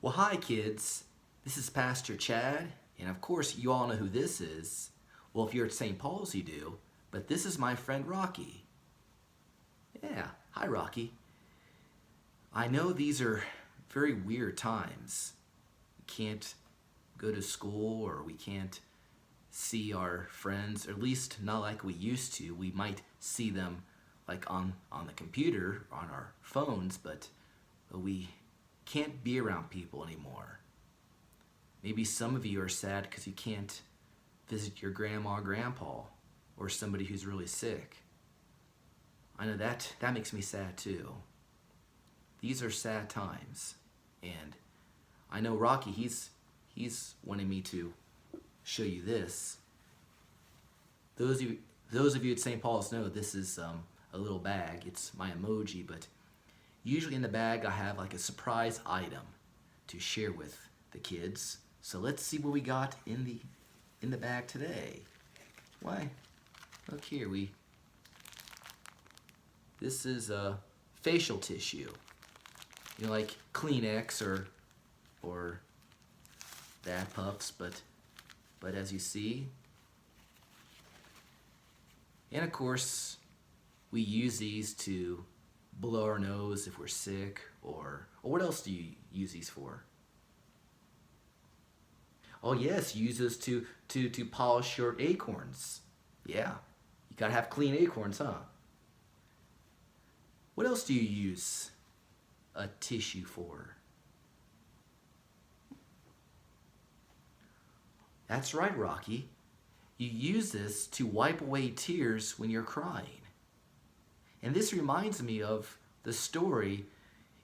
Well, hi kids. This is Pastor Chad, and of course you all know who this is. Well, if you're at St. Paul's you do, but this is my friend Rocky. Yeah, hi Rocky. I know these are very weird times. We can't go to school or we can't see our friends, or at least not like we used to. We might see them like on the computer, on our phones, but we can't be around people anymore. Maybe some of you are sad because you can't visit your grandma or grandpa or somebody who's really sick. I know that makes me sad too. These are sad times, and I know Rocky, he's wanting me to show you this. Those of you at St. Paul's know this is a little bag. It's my emoji, but usually in the bag I have like a surprise item to share with the kids. So let's see what we got in the bag today. Why? Look here, this is a facial tissue. You know, like Kleenex or Dad Puffs, but as you see, and of course we use these to blow our nose if we're sick, or what else do you use these for? Oh yes, use this to polish your acorns. Yeah, you gotta have clean acorns, huh? What else do you use a tissue for? That's right, Rocky. You use this to wipe away tears when you're crying. And this reminds me of the story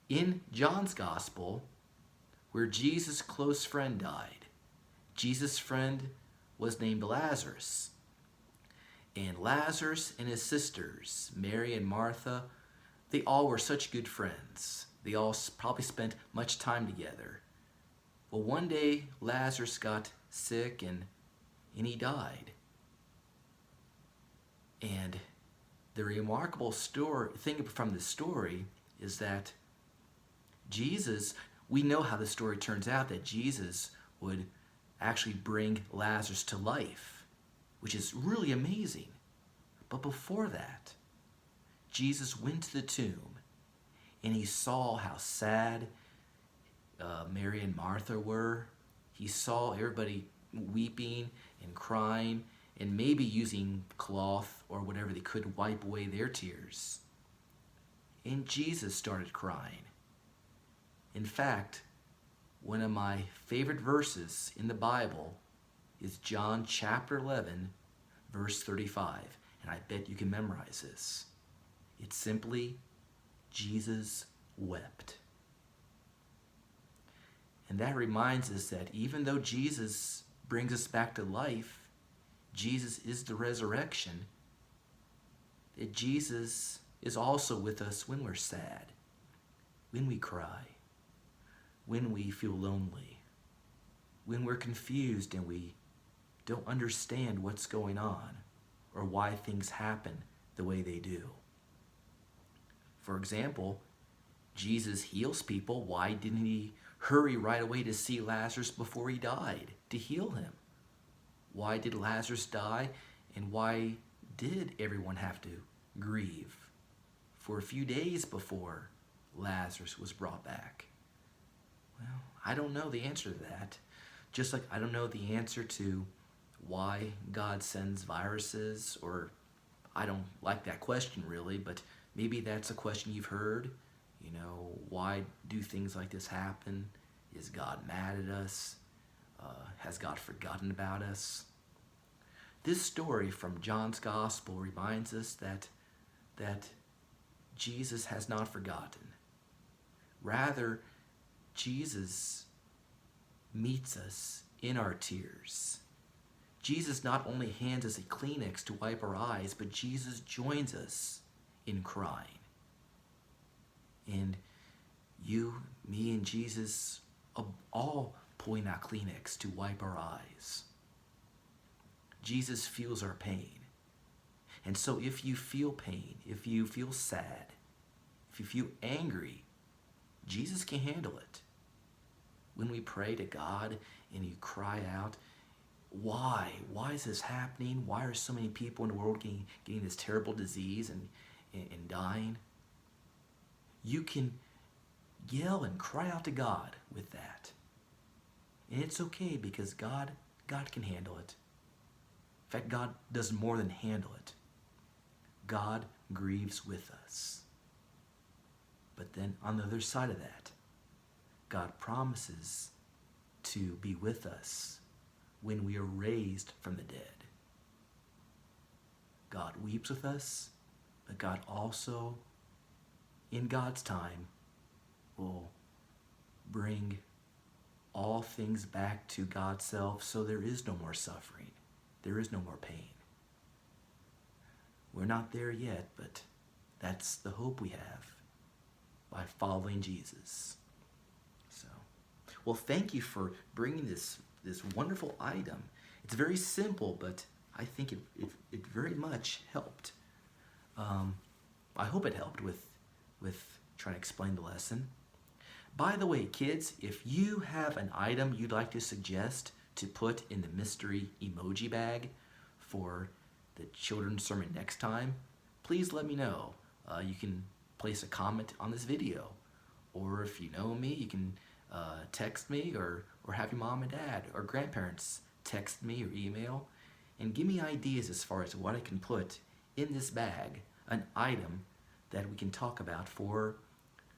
in John's Gospel where Jesus' close friend died. Jesus' friend was named Lazarus. And Lazarus and his sisters, Mary and Martha, they all were such good friends. They all probably spent much time together. Well, one day Lazarus got sick and he died. And the remarkable thing from the story is that Jesus, we know how the story turns out, that Jesus would actually bring Lazarus to life, which is really amazing. But before that, Jesus went to the tomb and he saw how sad Mary and Martha were. He saw everybody weeping and crying and maybe using cloth or whatever they could to wipe away their tears. And Jesus started crying. In fact, one of my favorite verses in the Bible is John chapter 11, verse 35. And I bet you can memorize this. It's simply, Jesus wept. And that reminds us that even though Jesus brings us back to life, Jesus is the resurrection, that Jesus is also with us when we're sad, when we cry, when we feel lonely, when we're confused and we don't understand what's going on or why things happen the way they do. For example, Jesus heals people. Why didn't he hurry right away to see Lazarus before he died to heal him? Why did Lazarus die, and why did everyone have to grieve for a few days before Lazarus was brought back? Well, I don't know the answer to that. Just like I don't know the answer to why God sends viruses, or I don't like that question really, but maybe that's a question you've heard. You know, why do things like this happen? Is God mad at us? Has God forgotten about us? This story from John's Gospel reminds us that Jesus has not forgotten. Rather, Jesus meets us in our tears. Jesus not only hands us a Kleenex to wipe our eyes, but Jesus joins us in crying. And you, me, and Jesus all pulling out Kleenex to wipe our eyes. Jesus feels our pain. And so if you feel pain, if you feel sad, if you feel angry, Jesus can handle it. when we pray to God and you cry out, why? Why is this happening? Why are so many people in the world getting this terrible disease and dying? You can yell and cry out to God with that. And it's okay because God can handle it. In fact, God does more than handle it. God grieves with us. But then on the other side of that, God promises to be with us when we are raised from the dead. God weeps with us, but God also, in God's time, will bring all things back to God's self, so there is no more suffering. There is no more pain. We're not there yet, but that's the hope we have by following Jesus. So, well, thank you for bringing this wonderful item. It's very simple, but I think it very much helped. I hope it helped with trying to explain the lesson. By the way, kids, if you have an item you'd like to suggest to put in the mystery emoji bag for the children's sermon next time, please let me know. You can place a comment on this video, or if you know me, you can text me or have your mom and dad or grandparents text me or email and give me ideas as far as what I can put in this bag, an item that we can talk about for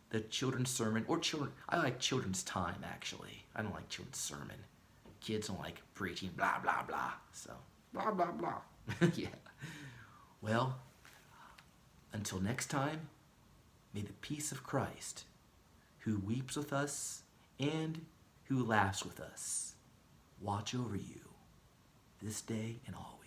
the children's sermon, or I like children's time, actually. I don't like children's sermon. Kids don't like preaching, blah, blah, blah. So, blah, blah, blah. Yeah. Well, until next time, may the peace of Christ, who weeps with us and who laughs with us, watch over you this day and always.